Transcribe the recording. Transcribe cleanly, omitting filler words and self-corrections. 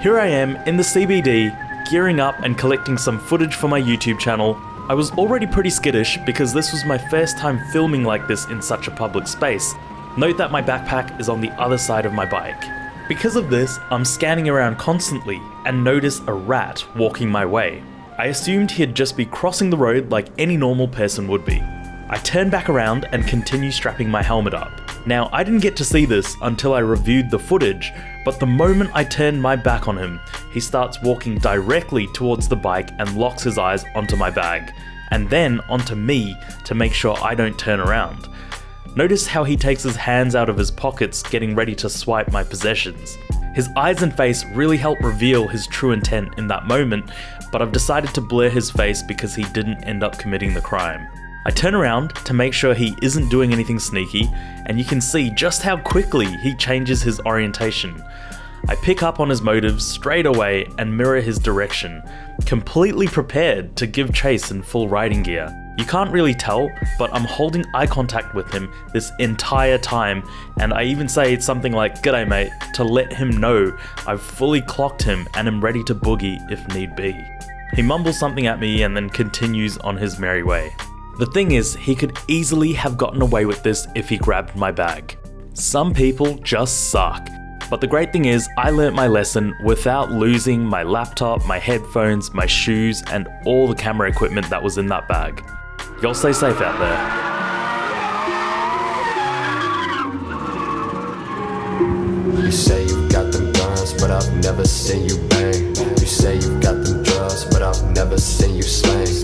Here I am in the CBD, gearing up and collecting some footage for my YouTube channel. I was already pretty skittish because this was my first time filming like this in such a public space. Note that my backpack is on the other side of my bike. Because of this, I'm scanning around constantly and notice a rat walking my way. I assumed he'd just be crossing the road like any normal person would be. I turn back around and continue strapping my helmet up. Now, I didn't get to see this until I reviewed the footage, but the moment I turned my back on him, he starts walking directly towards the bike and locks his eyes onto my bag, and then onto me to make sure I don't turn around. Notice how he takes his hands out of his pockets getting ready to swipe my possessions. His eyes and face really help reveal his true intent in that moment, but I've decided to blur his face because he didn't end up committing the crime. I turn around to make sure he isn't doing anything sneaky, and you can see just how quickly he changes his orientation. I pick up on his motives straight away and mirror his direction, completely prepared to give chase in full riding gear. You can't really tell, but I'm holding eye contact with him this entire time, and I even say something like "G'day mate" to let him know I've fully clocked him and am ready to boogie if need be. He mumbles something at me and then continues on his merry way. The thing is, he could easily have gotten away with this if he grabbed my bag. Some people just suck. But the great thing is, I learnt my lesson without losing my laptop, my headphones, my shoes, and all the camera equipment that was in that bag. Y'all stay safe out there. You say you've got them guns, but I've never seen you bang. You say you've got them drugs, but I've never seen you slang.